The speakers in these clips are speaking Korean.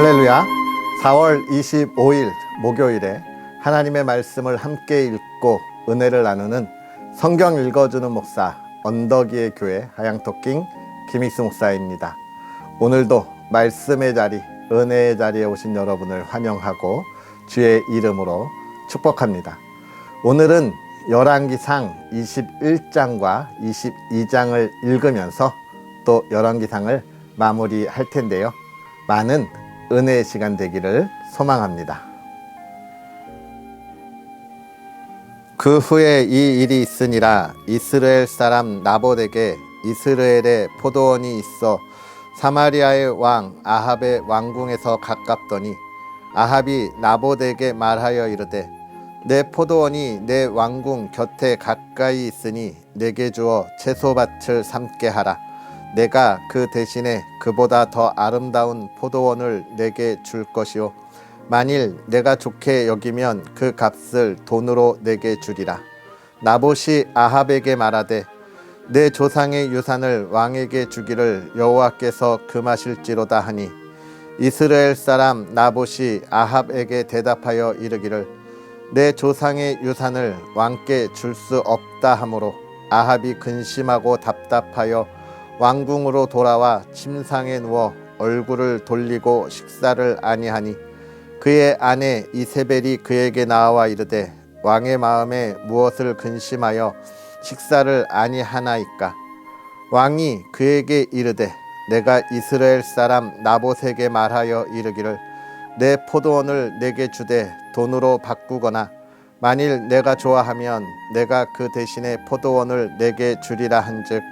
할렐루야. 4월 25일 목요일에 하나님의 말씀을 함께 읽고 은혜를 나누는 성경 읽어주는 목사 언덕이의 교회 하양토킹 김익수 목사입니다. 오늘도 말씀의 자리, 은혜의 자리에 오신 여러분을 환영하고 주의 이름으로 축복합니다. 오늘은 열왕기상 21장과 22장을 읽으면서 또 열왕기상을 마무리할 텐데요. 많은 은혜의 시간 되기를 소망합니다. 그 후에 이 일이 있으니라. 이스라엘 사람 나봇에게 이스라엘에 포도원이 있어 사마리아의 왕 아합의 왕궁에서 가깝더니 아합이 나봇에게 말하여 이르되 내 포도원이 내 왕궁 곁에 가까이 있으니 내게 주어 채소밭을 삼게 하라. 내가 그 대신에 그보다 더 아름다운 포도원을 내게 줄 것이요 만일 내가 좋게 여기면 그 값을 돈으로 내게 주리라. 나봇이 아합에게 말하되 내 조상의 유산을 왕에게 주기를 여호와께서 금하실지로다 하니 이스라엘 사람 나봇이 아합에게 대답하여 이르기를 내 조상의 유산을 왕께 줄 수 없다 하므로 아합이 근심하고 답답하여 왕궁으로 돌아와 침상에 누워 얼굴을 돌리고 식사를 아니하니 그의 아내 이세벨이 그에게 나와 이르되 왕의 마음에 무엇을 근심하여 식사를 아니하나이까. 왕이 그에게 이르되 내가 이스라엘 사람 나봇에게 말하여 이르기를 내 포도원을 내게 주되 돈으로 바꾸거나 만일 내가 좋아하면 내가 그 대신에 포도원을 내게 주리라 한즉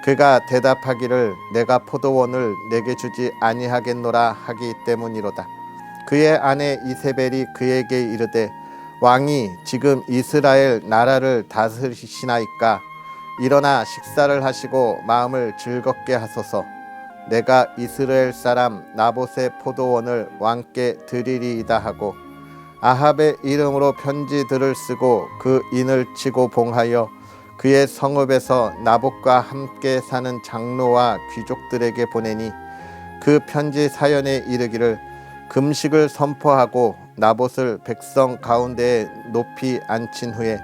그가 대답하기를 내가 포도원을 내게 주지 아니하겠노라 하기 때문이로다. 그의 아내 이세벨이 그에게 이르되 왕이 지금 이스라엘 나라를 다스리시나이까. 일어나 식사를 하시고 마음을 즐겁게 하소서. 내가 이스라엘 사람 나봇의 포도원을 왕께 드리리이다 하고 아합의 이름으로 편지들을 쓰고 그 인을 치고 봉하여 그의 성읍에서 나봇과 함께 사는 장로와 귀족들에게 보내니 그 편지 사연에 이르기를 금식을 선포하고 나봇을 백성 가운데에 높이 앉힌 후에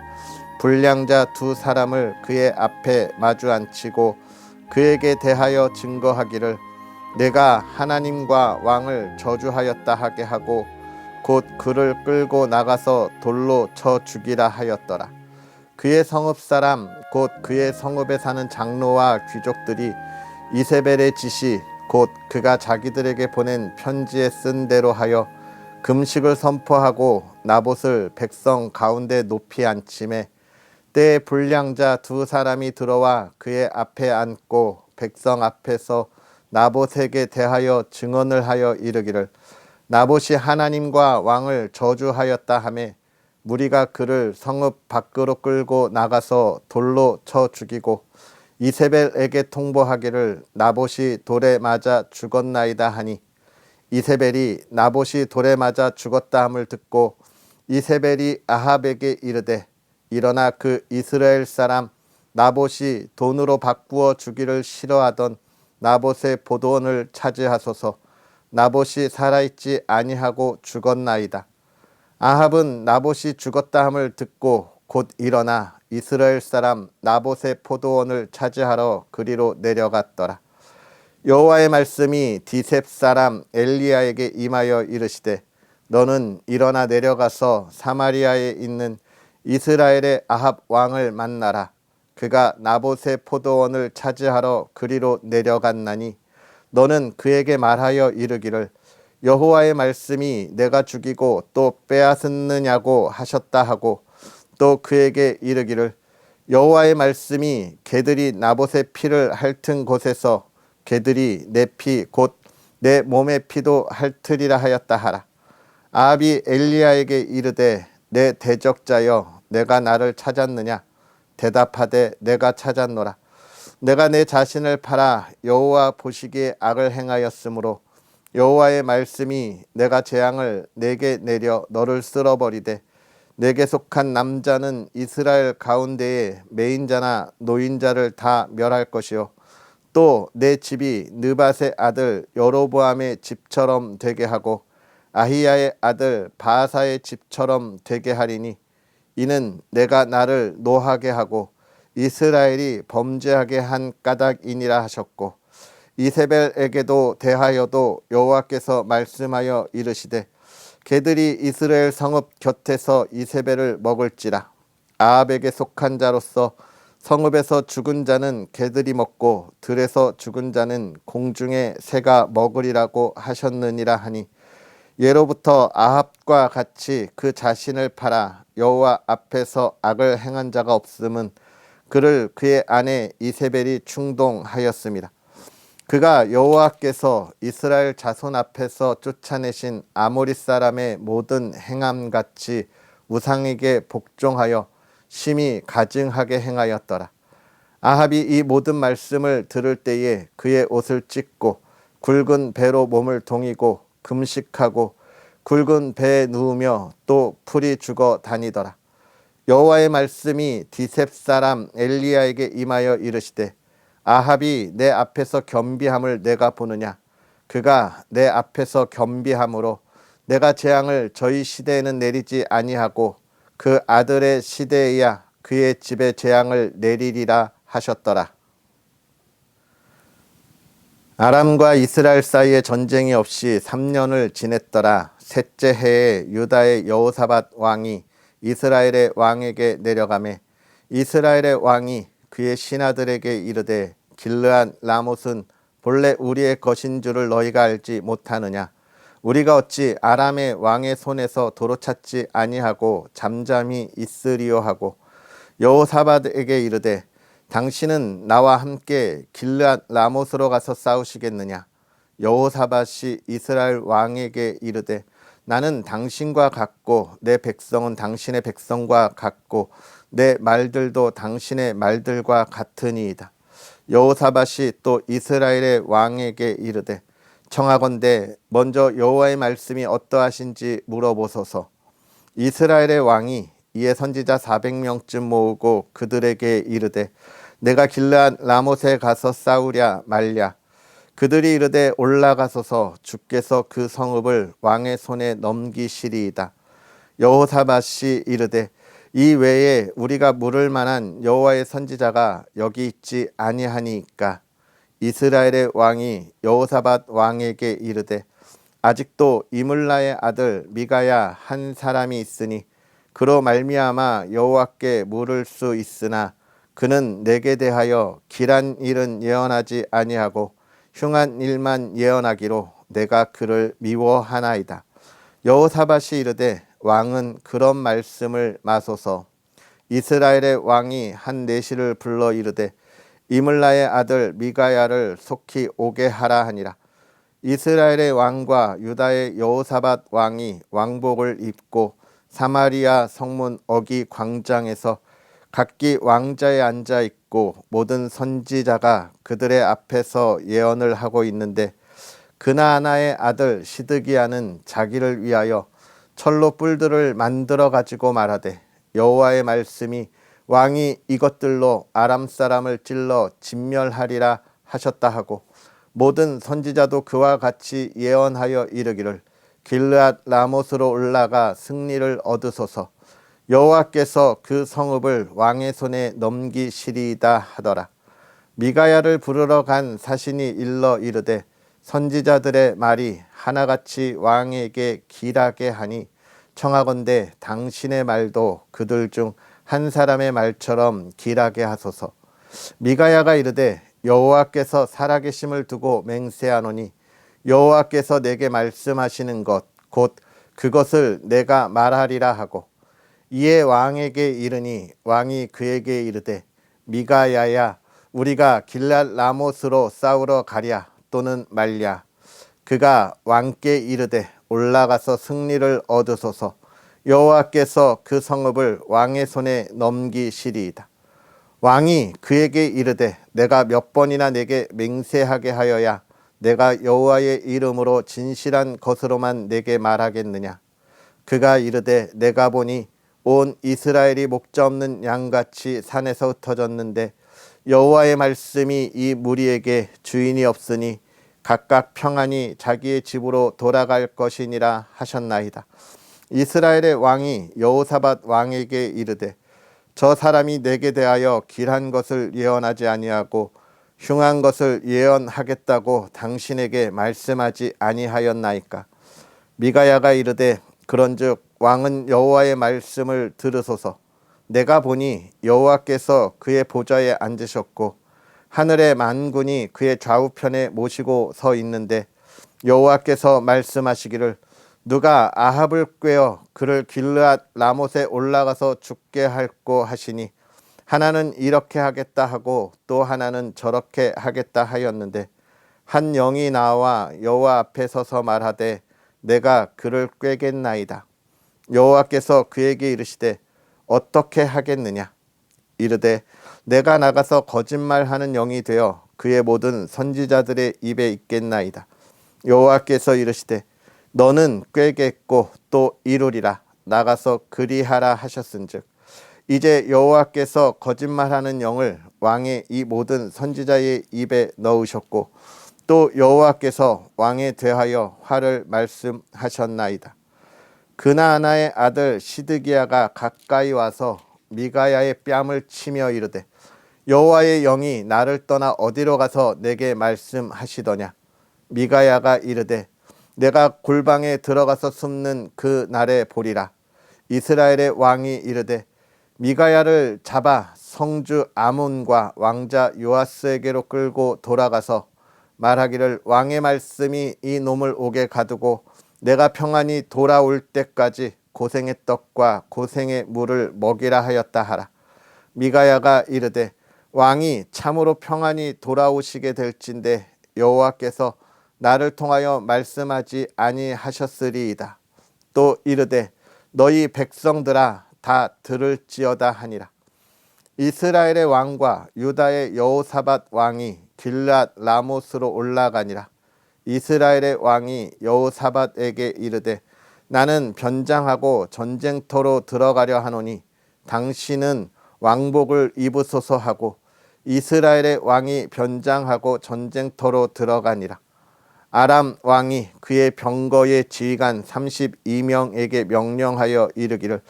불량자 두 사람을 그의 앞에 마주 앉히고 그에게 대하여 증거하기를 내가 하나님과 왕을 저주하였다 하게 하고 곧 그를 끌고 나가서 돌로 쳐 죽이라 하였더라. 그의 성읍 사람 곧 그의 성읍에 사는 장로와 귀족들이 이세벨의 지시 곧 그가 자기들에게 보낸 편지에 쓴 대로 하여 금식을 선포하고 나봇을 백성 가운데 높이 앉히매 때에 불량자 두 사람이 들어와 그의 앞에 앉고 백성 앞에서 나봇에게 대하여 증언을 하여 이르기를 나봇이 하나님과 왕을 저주하였다 하매 무리가 그를 성읍 밖으로 끌고 나가서 돌로 쳐 죽이고 이세벨에게 통보하기를 나봇이 돌에 맞아 죽었나이다 하니 이세벨이 나봇이 돌에 맞아 죽었다 함을 듣고 이세벨이 아합에게 이르되 일어나 그 이스라엘 사람 나봇이 돈으로 바꾸어 주기를 싫어하던 나봇의 포도원을 차지하소서. 나봇이 살아있지 아니하고 죽었나이다. 아합은 나봇이 죽었다 함을 듣고 곧 일어나 이스라엘 사람 나봇의 포도원을 차지하러 그리로 내려갔더라. 여호와의 말씀이 디셉 사람 엘리야에게 임하여 이르시되 너는 일어나 내려가서 사마리아에 있는 이스라엘의 아합 왕을 만나라. 그가 나봇의 포도원을 차지하러 그리로 내려갔나니 너는 그에게 말하여 이르기를 여호와의 말씀이 내가 죽이고 또 빼앗았느냐고 하셨다 하고 또 그에게 이르기를 여호와의 말씀이 개들이 나봇의 피를 핥은 곳에서 개들이 내 피 곧 내 몸의 피도 핥으리라 하였다 하라. 아합이 엘리야에게 이르되 내 대적자여 내가 나를 찾았느냐. 대답하되 내가 찾았노라. 내가 내 자신을 팔아 여호와 보시기에 악을 행하였으므로 여호와의 말씀이 내가 재앙을 내게 내려 너를 쓸어버리되 내게 속한 남자는 이스라엘 가운데에 매인자나 노인자를 다 멸할 것이요 또 내 집이 느밧의 아들 여로보암의 집처럼 되게 하고 아히야의 아들 바아사의 집처럼 되게 하리니 이는 내가 나를 노하게 하고 이스라엘이 범죄하게 한 까닭이니라 하셨고 이세벨에게도 대하여도 여호와께서 말씀하여 이르시되 개들이 이스라엘 성읍 곁에서 이세벨을 먹을지라. 아합에게 속한 자로서 성읍에서 죽은 자는 개들이 먹고 들에서 죽은 자는 공중의 새가 먹으리라고 하셨느니라 하니 예로부터 아합과 같이 그 자신을 팔아 여호와 앞에서 악을 행한 자가 없음은 그를 그의 아내 이세벨이 충동하였습니다. 그가 여호와께서 이스라엘 자손 앞에서 쫓아내신 아모리 사람의 모든 행함같이 우상에게 복종하여 심히 가증하게 행하였더라. 아합이 이 모든 말씀을 들을 때에 그의 옷을 찢고 굵은 배로 몸을 동이고 금식하고 굵은 배에 누우며 또 풀이 죽어 다니더라. 여호와의 말씀이 디셉 사람 엘리야에게 임하여 이르시되 아합이 내 앞에서 겸비함을 내가 보느냐. 그가 내 앞에서 겸비함으로 내가 재앙을 저희 시대에는 내리지 아니하고 그 아들의 시대에야 그의 집에 재앙을 내리리라 하셨더라. 아람과 이스라엘 사이에 전쟁이 없이 3년을 지냈더라. 셋째 해에 유다의 여호사밧 왕이 이스라엘의 왕에게 내려가매 이스라엘의 왕이 그의 신하들에게 이르되 길르앗 라못은 본래 우리의 것인 줄을 너희가 알지 못하느냐. 우리가 어찌 아람의 왕의 손에서 도로 찾지 아니하고 잠잠히 있으리요 하고 여호사밧에게 이르되 당신은 나와 함께 길르앗 라못으로 가서 싸우시겠느냐. 여호사밧이 이스라엘 왕에게 이르되 나는 당신과 같고 내 백성은 당신의 백성과 같고 내 말들도 당신의 말들과 같으니이다. 여호사밧이 또 이스라엘의 왕에게 이르되 청하건대 먼저 여호와의 말씀이 어떠하신지 물어보소서. 이스라엘의 왕이 이에 선지자 400명쯤 모으고 그들에게 이르되 내가 길르앗 라못에 가서 싸우랴 말랴. 그들이 이르되 올라가소서. 주께서 그 성읍을 왕의 손에 넘기시리이다. 여호사밧이 이르되 이 외에 우리가 물을 만한 여호와의 선지자가 여기 있지 아니하니까. 이스라엘의 왕이 여호사밧 왕에게 이르되 아직도 이물라의 아들 미가야 한 사람이 있으니 그로 말미암아 여호와께 물을 수 있으나 그는 내게 대하여 길한 일은 예언하지 아니하고 흉한 일만 예언하기로 내가 그를 미워하나이다. 여호사밧이 이르되 왕은 그런 말씀을 마소서. 이스라엘의 왕이 한 내시를 불러 이르되 이물라의 아들 미가야를 속히 오게 하라 하니라. 이스라엘의 왕과 유다의 여호사밧 왕이 왕복을 입고 사마리아 성문 어기 광장에서 각기 왕자에 앉아 있고 모든 선지자가 그들의 앞에서 예언을 하고 있는데 그나아나의 아들 시드기야는 자기를 위하여 철로 뿔들을 만들어 가지고 말하되 여호와의 말씀이 왕이 이것들로 아람 사람을 찔러 진멸하리라 하셨다 하고 모든 선지자도 그와 같이 예언하여 이르기를 길르앗 라못으로 올라가 승리를 얻으소서. 여호와께서 그 성읍을 왕의 손에 넘기시리이다 하더라. 미가야를 부르러 간 사신이 일러 이르되 선지자들의 말이 하나같이 왕에게 길하게 하니 청하건대 당신의 말도 그들 중 한 사람의 말처럼 길하게 하소서. 미가야가 이르되 여호와께서 살아계심을 두고 맹세하노니 여호와께서 내게 말씀하시는 것 곧 그것을 내가 말하리라 하고 이에 왕에게 이르니 왕이 그에게 이르되 미가야야 우리가 길랏 라못으로 싸우러 가랴 또는 말랴. 그가 왕께 이르되 올라가서 승리를 얻으소서. 여호와께서 그 성읍을 왕의 손에 넘기시리이다. 왕이 그에게 이르되 내가 몇 번이나 내게 맹세하게 하여야 내가 여호와의 이름으로 진실한 것으로만 내게 말하겠느냐. 그가 이르되 내가 보니 온 이스라엘이 목자 없는 양같이 산에서 흩어졌는데 여호와의 말씀이 이 무리에게 주인이 없으니 각각 평안히 자기의 집으로 돌아갈 것이니라 하셨나이다. 이스라엘의 왕이 여호사밧 왕에게 이르되 저 사람이 내게 대하여 길한 것을 예언하지 아니하고 흉한 것을 예언하겠다고 당신에게 말씀하지 아니하였나이까. 미가야가 이르되 그런즉 왕은 여호와의 말씀을 들으소서. 내가 보니 여호와께서 그의 보좌에 앉으셨고 하늘의 만군이 그의 좌우편에 모시고 서 있는데 여호와께서 말씀하시기를 누가 아합을 꾀어 그를 길르앗 라못에 올라가서 죽게 할꼬 하시니 하나는 이렇게 하겠다 하고 또 하나는 저렇게 하겠다 하였는데 한 영이 나와 여호와 앞에 서서 말하되 내가 그를 꾀겠나이다. 여호와께서 그에게 이르시되 어떻게 하겠느냐. 이르되 내가 나가서 거짓말하는 영이 되어 그의 모든 선지자들의 입에 있겠나이다. 여호와께서 이르시되 너는 꾀겠고 또 이루리라. 나가서 그리하라 하셨은즉 이제 여호와께서 거짓말하는 영을 왕의 이 모든 선지자의 입에 넣으셨고 또 여호와께서 왕에 대하여 화를 말씀하셨나이다. 그나아나의 아들 시드기야가 가까이 와서 미가야의 뺨을 치며 이르되 여호와의 영이 나를 떠나 어디로 가서 내게 말씀하시더냐. 미가야가 이르되 내가 골방에 들어가서 숨는 그 날에 보리라. 이스라엘의 왕이 이르되 미가야를 잡아 성주 아몬과 왕자 요아스에게로 끌고 돌아가서 말하기를 왕의 말씀이 이 놈을 옥에 가두고 내가 평안히 돌아올 때까지 고생의 떡과 고생의 물을 먹이라 하였다 하라. 미가야가 이르되 왕이 참으로 평안히 돌아오시게 될진데 여호와께서 나를 통하여 말씀하지 아니하셨으리이다. 또 이르되 너희 백성들아 다 들을지어다 하니라. 이스라엘의 왕과 유다의 여호사밧 왕이 길앗 라못으로 올라가니라. 이스라엘의 왕이 여호사밧에게 이르되 나는 변장하고 전쟁터로 들어가려 하노니 당신은 왕복을 입으소서 하고 이스라엘의 왕이 변장하고 전쟁터로 들어가니라. 아람 왕이 그의 병거의 지휘관 32명에게 명령하여 이르기를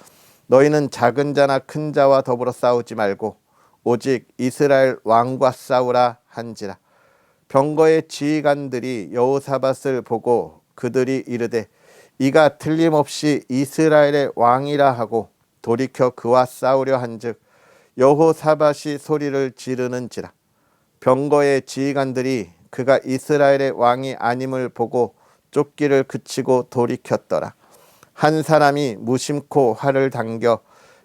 너희는 작은 자나 큰 자와 더불어 싸우지 말고 오직 이스라엘 왕과 싸우라 한지라. 병거의 지휘관들이 여호사밧을 보고 그들이 이르되 이가 틀림없이 이스라엘의 왕이라 하고 돌이켜 그와 싸우려 한즉 여호사밧이 소리를 지르는지라. 병거의 지휘관들이 그가 이스라엘의 왕이 아님을 보고 쫓기를 그치고 돌이켰더라. 한 사람이 무심코 활을 당겨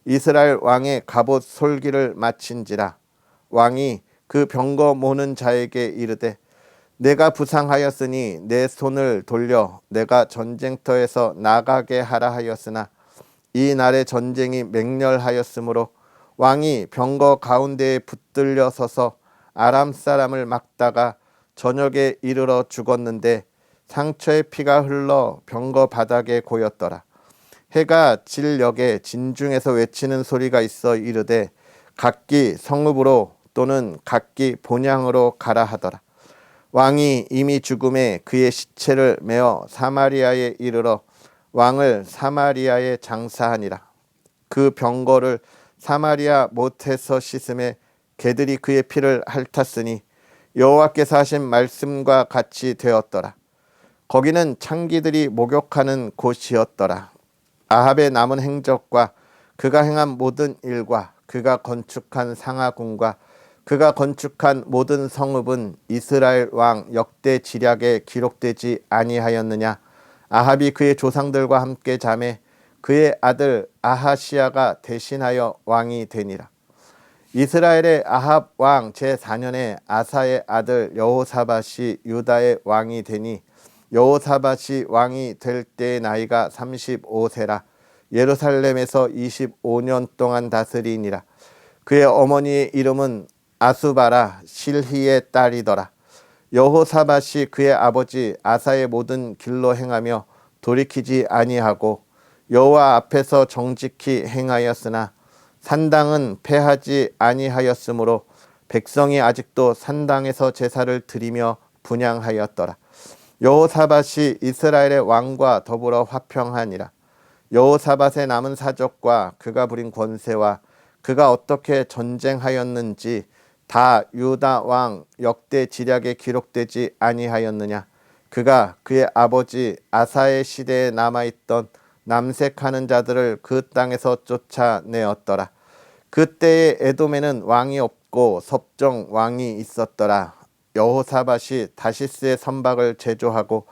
이스라엘 왕의 갑옷 솔기를 마친지라. 왕이 그 병거 모는 자에게 이르되 내가 부상하였으니 내 손을 돌려 내가 전쟁터에서 나가게 하라 하였으나 이 날의 전쟁이 맹렬하였으므로 왕이 병거 가운데에 붙들려 서서 아람 사람을 막다가 저녁에 이르러 죽었는데 상처의 피가 흘러 병거 바닥에 고였더라. 해가 질 역에 진중에서 외치는 소리가 있어 이르되 각기 성읍으로 또는 각기 본향으로 가라 하더라. 왕이 이미 죽음에 그의 시체를 메어 사마리아에 이르러 왕을 사마리아에 장사하니라. 그 병거를 사마리아 못에서 씻음에 개들이 그의 피를 핥았으니 여호와께서 하신 말씀과 같이 되었더라. 거기는 창기들이 목욕하는 곳이었더라. 아합의 남은 행적과 그가 행한 모든 일과 그가 건축한 상하궁과 그가 건축한 모든 성읍은 이스라엘 왕 역대 지략에 기록되지 아니하였느냐. 아합이 그의 조상들과 함께 자매 그의 아들 아하시야가 대신하여 왕이 되니라. 이스라엘의 아합 왕 제4년에 아사의 아들 여호사밧이 유다의 왕이 되니 여호사밧이 왕이 될 때의 나이가 35세라. 예루살렘에서 25년 동안 다스리니라. 그의 어머니의 이름은 아수바라 실히의 딸이더라. 여호사밧이 그의 아버지 아사의 모든 길로 행하며 돌이키지 아니하고 여호와 앞에서 정직히 행하였으나 산당은 패하지 아니하였으므로 백성이 아직도 산당에서 제사를 드리며 분향하였더라. 여호사밧이 이스라엘의 왕과 더불어 화평하니라. 여호사밧의 남은 사적과 그가 부린 권세와 그가 어떻게 전쟁하였는지 다 유다 왕 역대 지략에 기록되지 아니하였느냐. 그가 그의 아버지 아사의 시대에 남아있던 남색하는 자들을 그 땅에서 쫓아내었더라. 그때에 에돔에는 왕이 없고 섭정 왕이 있었더라. 여호사밧이 다시스의 선박을 제조하고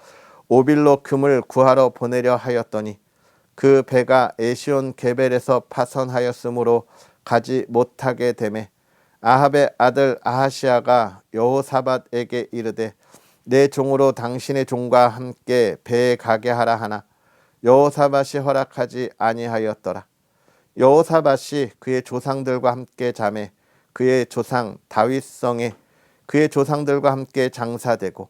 오빌로 금을 구하러 보내려 하였더니 그 배가 에시온 게벨에서 파선하였으므로 가지 못하게 되매 아합의 아들 아하시아가 여호사밧에게 이르되 내 종으로 당신의 종과 함께 배에 가게 하라 하나 여호사밧이 허락하지 아니하였더라. 여호사밧이 그의 조상들과 함께 자매 그의 조상 다윗성에 그의 조상들과 함께 장사되고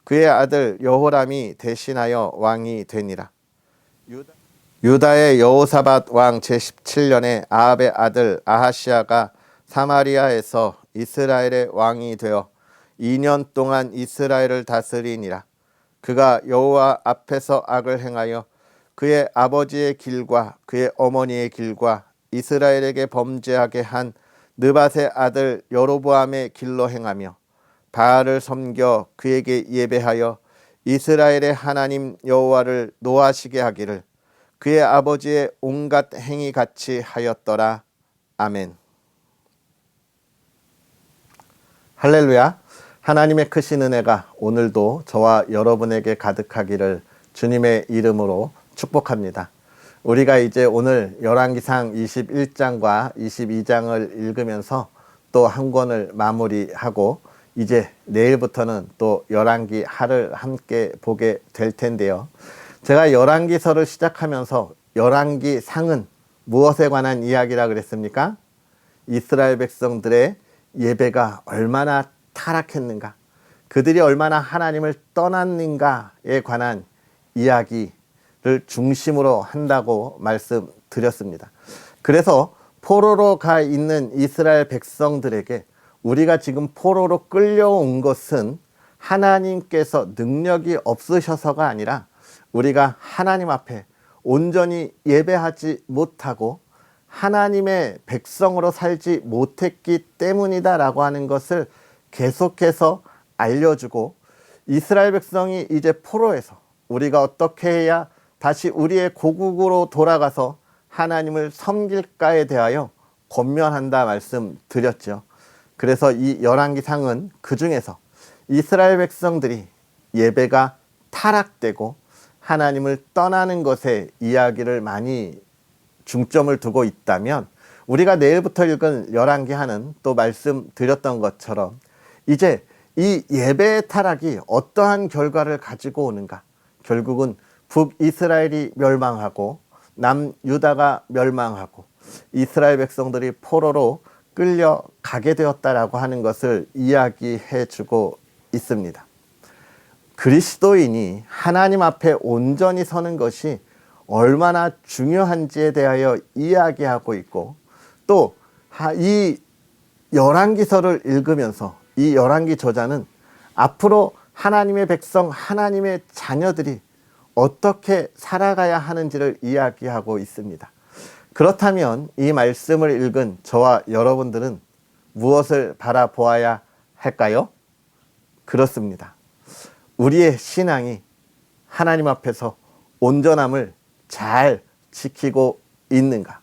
그의 아들 여호람이 대신하여 왕이 되니라. 유다의 여호사밧 왕 제17년에 아합의 아들 아하시아가 사마리아에서 이스라엘의 왕이 되어 2년 동안 이스라엘을 다스리니라. 그가 여호와 앞에서 악을 행하여 그의 아버지의 길과 그의 어머니의 길과 이스라엘에게 범죄하게 한 느밧의 아들 여로보암의 길로 행하며 바알을 섬겨 그에게 예배하여 이스라엘의 하나님 여호와를 노하시게 하기를 그의 아버지의 온갖 행위 같이 하였더라. 아멘. 할렐루야. 하나님의 크신 은혜가 오늘도 저와 여러분에게 가득하기를 주님의 이름으로 축복합니다. 우리가 이제 오늘 열왕기상 21장과 22장을 읽으면서 또 한 권을 마무리하고 이제 내일부터는 또 열왕기 하를 함께 보게 될 텐데요. 제가 열왕기서를 시작하면서 열왕기 상은 무엇에 관한 이야기라 그랬습니까? 이스라엘 백성들의 예배가 얼마나 타락했는가, 그들이 얼마나 하나님을 떠났는가에 관한 이야기를 중심으로 한다고 말씀드렸습니다. 그래서 포로로 가 있는 이스라엘 백성들에게 우리가 지금 포로로 끌려온 것은 하나님께서 능력이 없으셔서가 아니라 우리가 하나님 앞에 온전히 예배하지 못하고 하나님의 백성으로 살지 못했기 때문이다라고 하는 것을 계속해서 알려주고, 이스라엘 백성이 이제 포로에서 우리가 어떻게 해야 다시 우리의 고국으로 돌아가서 하나님을 섬길까에 대하여 권면한다 말씀드렸죠. 그래서 이 열왕기상은 그 중에서 이스라엘 백성들이 예배가 타락되고 하나님을 떠나는 것에 이야기를 많이 중점을 두고 있다면, 우리가 내일부터 읽은 열왕기하는 또 말씀드렸던 것처럼 이제 이 예배의 타락이 어떠한 결과를 가지고 오는가, 결국은 북이스라엘이 멸망하고 남유다가 멸망하고 이스라엘 백성들이 포로로 끌려가게 되었다라고 하는 것을 이야기해 주고 있습니다. 그리스도인이 하나님 앞에 온전히 서는 것이 얼마나 중요한지에 대하여 이야기하고 있고, 또 이 열왕기서를 읽으면서 이 열왕기 저자는 앞으로 하나님의 백성, 하나님의 자녀들이 어떻게 살아가야 하는지를 이야기하고 있습니다. 그렇다면 이 말씀을 읽은 저와 여러분들은 무엇을 바라보아야 할까요? 그렇습니다. 우리의 신앙이 하나님 앞에서 온전함을 잘 지키고 있는가?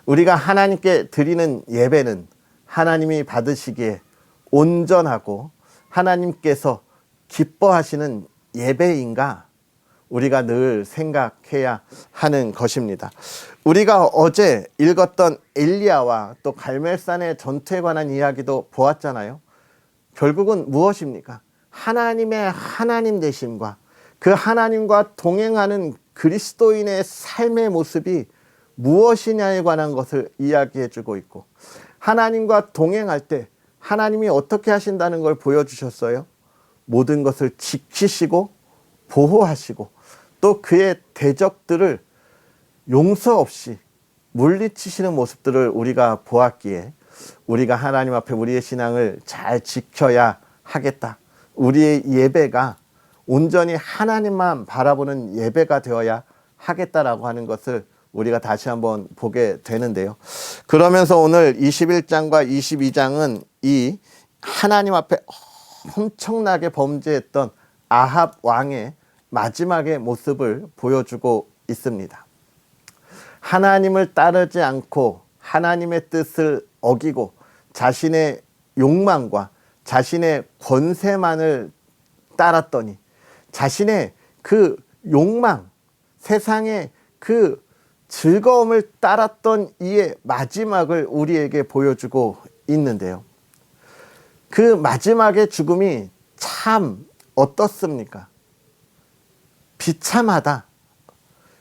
우리가 하나님께 드리는 예배는 하나님이 받으시기에 온전하고 하나님께서 기뻐하시는 예배인가? 우리가 늘 생각해야 하는 것입니다. 우리가 어제 읽었던 엘리야와 또 갈멜산의 전투에 관한 이야기도 보았잖아요. 결국은 무엇입니까? 하나님의 하나님 되심과 그 하나님과 동행하는 그리스도인의 삶의 모습이 무엇이냐에 관한 것을 이야기해 주고 있고, 하나님과 동행할 때 하나님이 어떻게 하신다는 걸 보여주셨어요. 모든 것을 지키시고 보호하시고 또 그의 대적들을 용서 없이 물리치시는 모습들을 우리가 보았기에 우리가 하나님 앞에 우리의 신앙을 잘 지켜야 하겠다. 우리의 예배가 온전히 하나님만 바라보는 예배가 되어야 하겠다라고 하는 것을 우리가 다시 한번 보게 되는데요. 그러면서 오늘 21장과 22장은 이 하나님 앞에 엄청나게 범죄했던 아합 왕의 마지막의 모습을 보여주고 있습니다. 하나님을 따르지 않고 하나님의 뜻을 어기고 자신의 욕망과 자신의 권세만을 따랐더니 자신의 그 욕망, 세상의 그 즐거움을 따랐던 이의 마지막을 우리에게 보여주고 있는데요. 그 마지막의 죽음이 참 어떻습니까? 비참하다.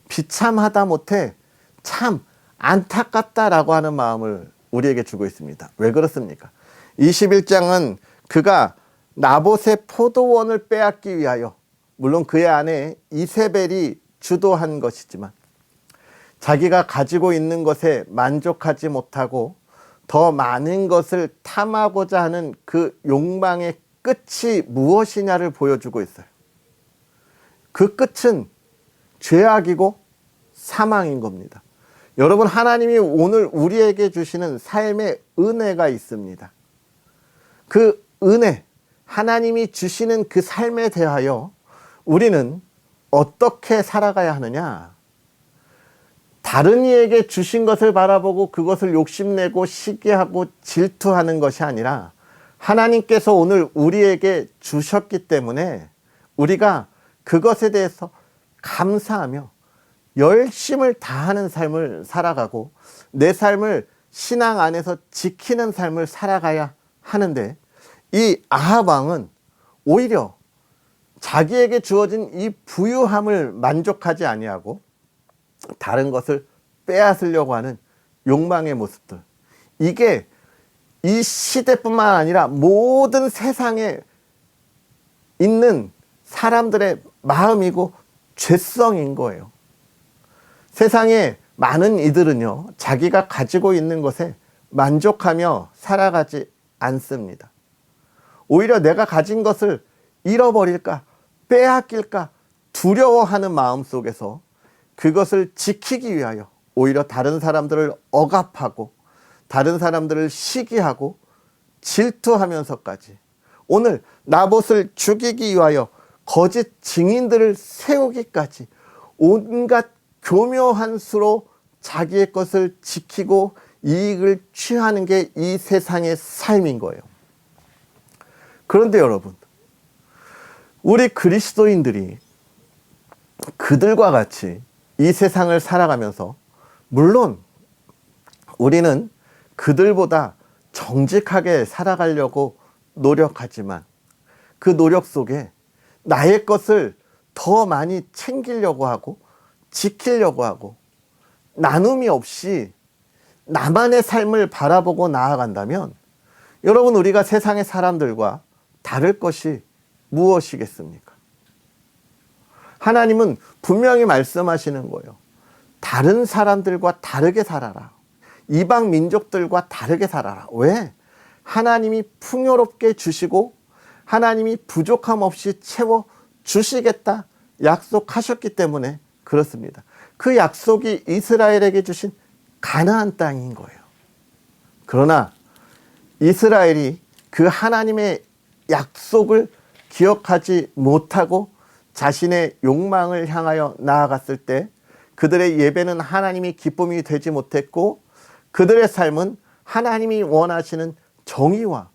비참하다 못해 참 안타깝다라고 하는 마음을 우리에게 주고 있습니다. 왜 그렇습니까? 21장은 그가 나봇의 포도원을 빼앗기 위하여, 물론 그의 아내 이세벨이 주도한 것이지만 자기가 가지고 있는 것에 만족하지 못하고 더 많은 것을 탐하고자 하는 그 욕망의 끝이 무엇이냐를 보여주고 있어요. 그 끝은 죄악이고 사망인 겁니다. 여러분, 하나님이 오늘 우리에게 주시는 삶의 은혜가 있습니다. 그 은혜, 하나님이 주시는 그 삶에 대하여 우리는 어떻게 살아가야 하느냐? 다른 이에게 주신 것을 바라보고 그것을 욕심내고 시기하고 질투하는 것이 아니라 하나님께서 오늘 우리에게 주셨기 때문에 우리가 그것에 대해서 감사하며 열심을 다하는 삶을 살아가고 내 삶을 신앙 안에서 지키는 삶을 살아가야 하는데, 이 아합 왕은 오히려 자기에게 주어진 이 부유함을 만족하지 아니하고 다른 것을 빼앗으려고 하는 욕망의 모습들, 이게 이 시대뿐만 아니라 모든 세상에 있는 사람들의 마음이고 죄성인 거예요. 세상에 많은 이들은요, 자기가 가지고 있는 것에 만족하며 살아가지 않습니다. 오히려 내가 가진 것을 잃어버릴까, 빼앗길까 두려워하는 마음 속에서 그것을 지키기 위하여 오히려 다른 사람들을 억압하고 다른 사람들을 시기하고 질투하면서까지 오늘 나봇을 죽이기 위하여 거짓 증인들을 세우기까지 온갖 교묘한 수로 자기의 것을 지키고 이익을 취하는 게 이 세상의 삶인 거예요. 그런데 여러분, 우리 그리스도인들이 그들과 같이 이 세상을 살아가면서, 물론 우리는 그들보다 정직하게 살아가려고 노력하지만 그 노력 속에 나의 것을 더 많이 챙기려고 하고 지키려고 하고 나눔이 없이 나만의 삶을 바라보고 나아간다면, 여러분, 우리가 세상의 사람들과 다를 것이 무엇이겠습니까? 하나님은 분명히 말씀하시는 거예요. 다른 사람들과 다르게 살아라. 이방 민족들과 다르게 살아라. 왜? 하나님이 풍요롭게 주시고 하나님이 부족함 없이 채워 주시겠다 약속하셨기 때문에 그렇습니다. 그 약속이 이스라엘에게 주신 가나안 땅인 거예요. 그러나 이스라엘이 그 하나님의 약속을 기억하지 못하고 자신의 욕망을 향하여 나아갔을 때 그들의 예배는 하나님이 기쁨이 되지 못했고, 그들의 삶은 하나님이 원하시는 정의와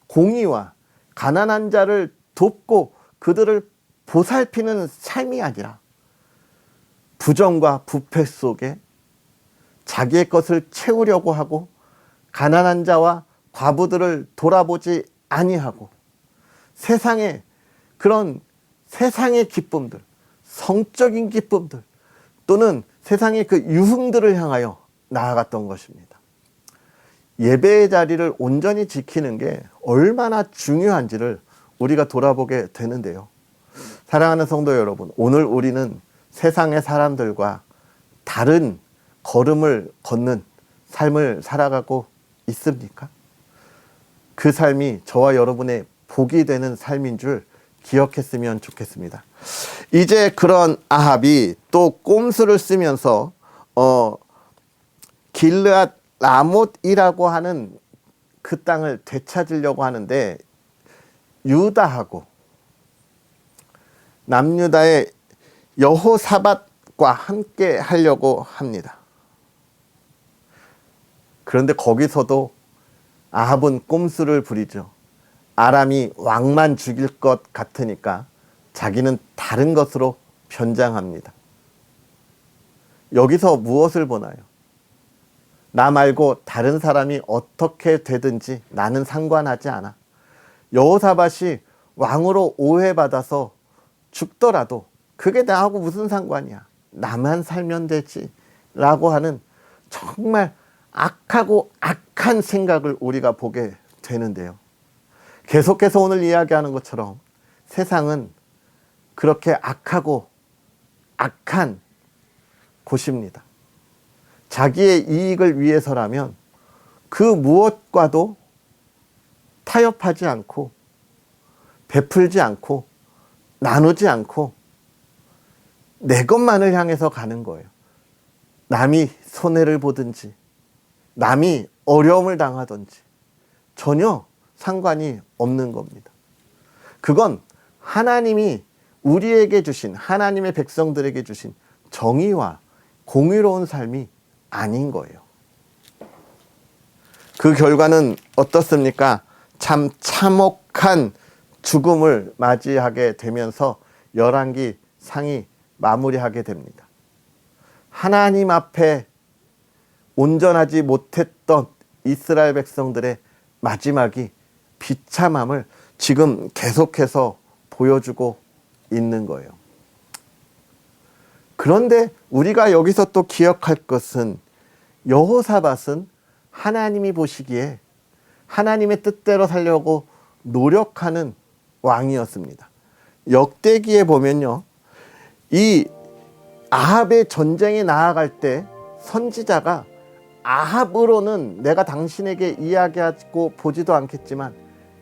공의와 가난한 자를 돕고 그들을 보살피는 삶이 아니라 부정과 부패 속에 자기의 것을 채우려고 하고 가난한 자와 과부들을 돌아보지 아니하고 세상의 그런 세상의 기쁨들, 성적인 기쁨들 또는 세상의 그 유흥들을 향하여 나아갔던 것입니다. 예배의 자리를 온전히 지키는 게 얼마나 중요한지를 우리가 돌아보게 되는데요. 사랑하는 성도 여러분, 오늘 우리는 세상의 사람들과 다른 걸음을 걷는 삶을 살아가고 있습니까? 그 삶이 저와 여러분의 복이 되는 삶인 줄 기억했으면 좋겠습니다. 이제 그런 아합이 또 꼼수를 쓰면서 길르앗 라못이라고 하는 그 땅을 되찾으려고 하는데 유다하고 남유다의 여호사밧과 함께 하려고 합니다. 그런데 거기서도 아합은 꼼수를 부리죠. 아람이 왕만 죽일 것 같으니까 자기는 다른 것으로 변장합니다. 여기서 무엇을 보나요? 나 말고 다른 사람이 어떻게 되든지 나는 상관하지 않아. 여호사밧이 왕으로 오해받아서 죽더라도 그게 나하고 무슨 상관이야. 나만 살면 되지. 라고 하는 정말 악하고 악한 생각을 우리가 보게 되는데요. 계속해서 오늘 이야기하는 것처럼 세상은 그렇게 악하고 악한 곳입니다. 자기의 이익을 위해서라면 그 무엇과도 타협하지 않고 베풀지 않고 나누지 않고 내 것만을 향해서 가는 거예요. 남이 손해를 보든지 남이 어려움을 당하든지 전혀 상관이 없는 겁니다. 그건 하나님이 우리에게 주신, 하나님의 백성들에게 주신 정의와 공의로운 삶이 아닌 거예요. 그 결과는 어떻습니까? 참 참혹한 죽음을 맞이하게 되면서 열왕기 상이 마무리하게 됩니다. 하나님 앞에 온전하지 못했던 이스라엘 백성들의 마지막이 비참함을 지금 계속해서 보여주고 있는 거예요. 그런데 우리가 여기서 또 기억할 것은 여호사밧은 하나님이 보시기에 하나님의 뜻대로 살려고 노력하는 왕이었습니다. 역대기에 보면요, 이 아합의 전쟁에 나아갈 때 선지자가 아합으로는 내가 당신에게 이야기하고 보지도 않겠지만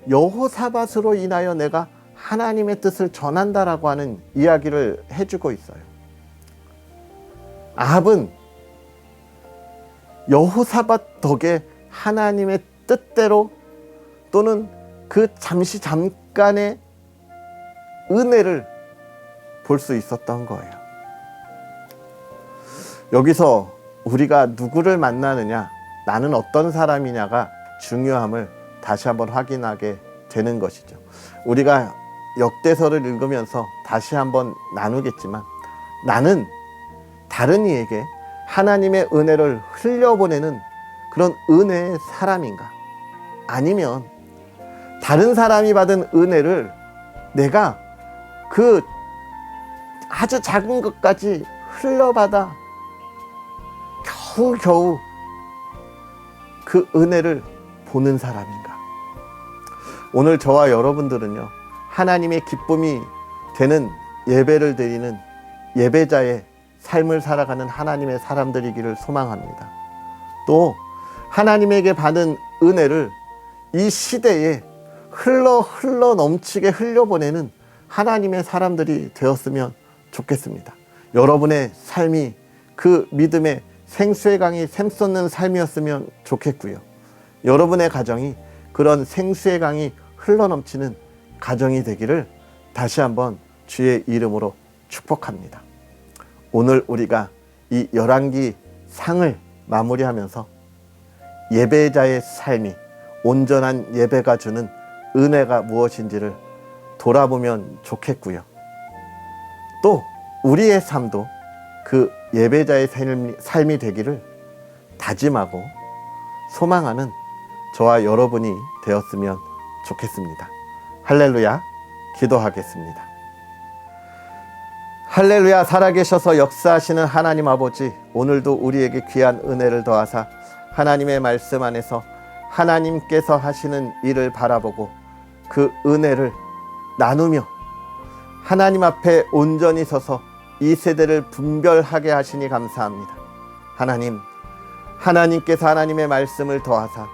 여호사밧으로 인하여 내가 하나님의 뜻을 전한다라고 하는 이야기를 해주고 있어요. 아합은 여호사밧 덕에 하나님의 뜻대로 또는 그 잠깐의 은혜를 볼 수 있었던 거예요. 여기서 우리가 누구를 만나느냐, 나는 어떤 사람이냐가 중요함을 다시 한번 확인하게 되는 것이죠. 우리가 역대서를 읽으면서 다시 한번 나누겠지만 나는 다른 이에게 하나님의 은혜를 흘려보내는 그런 은혜의 사람인가? 아니면 다른 사람이 받은 은혜를 내가 그 아주 작은 것까지 흘려받아 겨우겨우 그 은혜를 보는 사람인가? 오늘 저와 여러분들은요, 하나님의 기쁨이 되는 예배를 드리는 예배자의 삶을 살아가는 하나님의 사람들이기를 소망합니다. 또 하나님에게 받은 은혜를 이 시대에 흘러 넘치게 흘려보내는 하나님의 사람들이 되었으면 좋겠습니다. 여러분의 삶이 그 믿음의 생수의 강이 샘솟는 삶이었으면 좋겠고요. 여러분의 가정이 그런 생수의 강이 흘러넘치는 가정이 되기를 다시 한번 주의 이름으로 축복합니다. 오늘 우리가 이 열왕기 상을 마무리하면서 예배자의 삶이, 온전한 예배가 주는 은혜가 무엇인지를 돌아보면 좋겠고요. 또 우리의 삶도 그 예배자의 삶이 되기를 다짐하고 소망하는 저와 여러분이 되었으면 좋겠습니다. 할렐루야. 기도하겠습니다. 할렐루야. 살아계셔서 역사하시는 하나님 아버지, 오늘도 우리에게 귀한 은혜를 더하사 하나님의 말씀 안에서 하나님께서 하시는 일을 바라보고 그 은혜를 나누며 하나님 앞에 온전히 서서 이 세대를 분별하게 하시니 감사합니다. 하나님, 하나님께서 하나님의 말씀을 더하사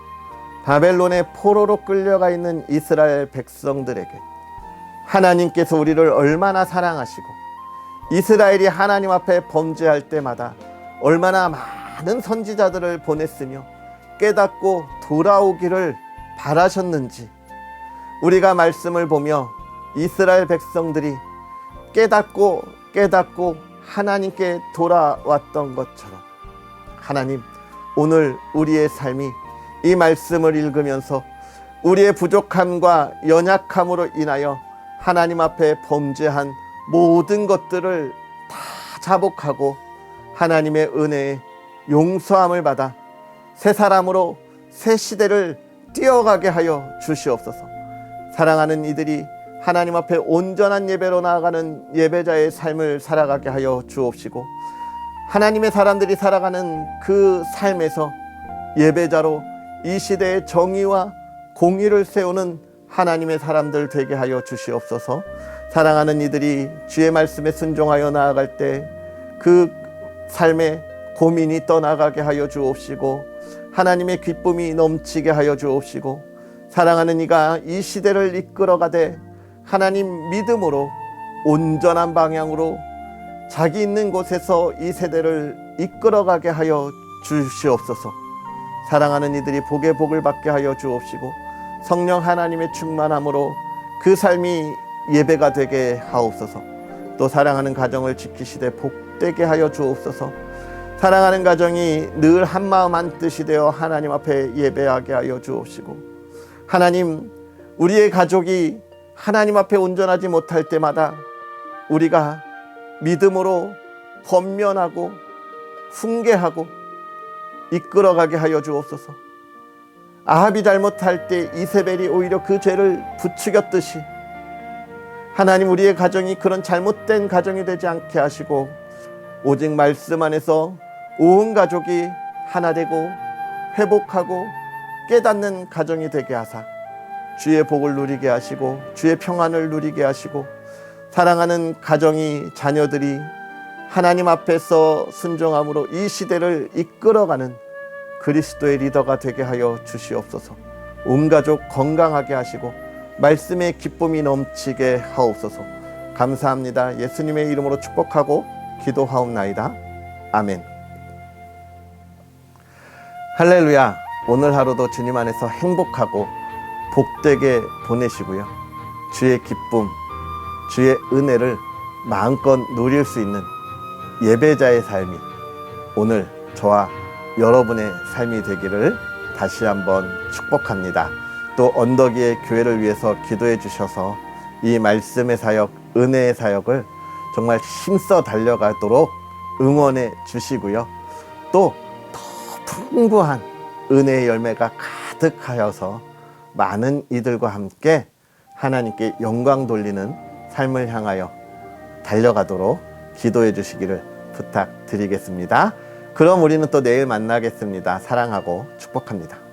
바벨론의 포로로 끌려가 있는 이스라엘 백성들에게 하나님께서 우리를 얼마나 사랑하시고 이스라엘이 하나님 앞에 범죄할 때마다 얼마나 많은 선지자들을 보냈으며 깨닫고 돌아오기를 바라셨는지 우리가 말씀을 보며 이스라엘 백성들이 깨닫고 하나님께 돌아왔던 것처럼 하나님, 오늘 우리의 삶이 이 말씀을 읽으면서 우리의 부족함과 연약함으로 인하여 하나님 앞에 범죄한 모든 것들을 다 자복하고 하나님의 은혜에 용서함을 받아 새 사람으로 새 시대를 뛰어가게 하여 주시옵소서. 사랑하는 이들이 하나님 앞에 온전한 예배로 나아가는 예배자의 삶을 살아가게 하여 주옵시고 하나님의 사람들이 살아가는 그 삶에서 예배자로 이 시대의 정의와 공의를 세우는 하나님의 사람들 되게 하여 주시옵소서. 사랑하는 이들이 주의 말씀에 순종하여 나아갈 때 그 삶의 고민이 떠나가게 하여 주옵시고 하나님의 기쁨이 넘치게 하여 주옵시고 사랑하는 이가 이 시대를 이끌어가되 하나님 믿음으로 온전한 방향으로 자기 있는 곳에서 이 세대를 이끌어가게 하여 주시옵소서. 사랑하는 이들이 복의 복을 받게 하여 주옵시고 성령 하나님의 충만함으로 그 삶이 예배가 되게 하옵소서. 또 사랑하는 가정을 지키시되 복되게 하여 주옵소서. 사랑하는 가정이 늘 한마음 한뜻이 되어 하나님 앞에 예배하게 하여 주옵시고 하나님, 우리의 가족이 하나님 앞에 온전하지 못할 때마다 우리가 믿음으로 권면하고 훈계하고 이끌어가게 하여 주옵소서. 아합이 잘못할 때 이세벨이 오히려 그 죄를 부추겼듯이 하나님, 우리의 가정이 그런 잘못된 가정이 되지 않게 하시고 오직 말씀 안에서 온 가족이 하나 되고 회복하고 깨닫는 가정이 되게 하사 주의 복을 누리게 하시고 주의 평안을 누리게 하시고 사랑하는 가정이 자녀들이 하나님 앞에서 순종함으로 이 시대를 이끌어가는 그리스도의 리더가 되게 하여 주시옵소서. 온 가족 건강하게 하시고 말씀의 기쁨이 넘치게 하옵소서. 감사합니다. 예수님의 이름으로 축복하고 기도하옵나이다. 아멘. 할렐루야. 오늘 하루도 주님 안에서 행복하고 복되게 보내시고요. 주의 기쁨, 주의 은혜를 마음껏 누릴 수 있는 예배자의 삶이 오늘 저와 여러분의 삶이 되기를 다시 한번 축복합니다. 또 언덕 위의 교회를 위해서 기도해 주셔서 이 말씀의 사역, 은혜의 사역을 정말 힘써 달려가도록 응원해 주시고요. 또 더 풍부한 은혜의 열매가 가득하여서 많은 이들과 함께 하나님께 영광 돌리는 삶을 향하여 달려가도록 기도해 주시기를 부탁드리겠습니다. 그럼 우리는 또 내일 만나겠습니다. 사랑하고 축복합니다.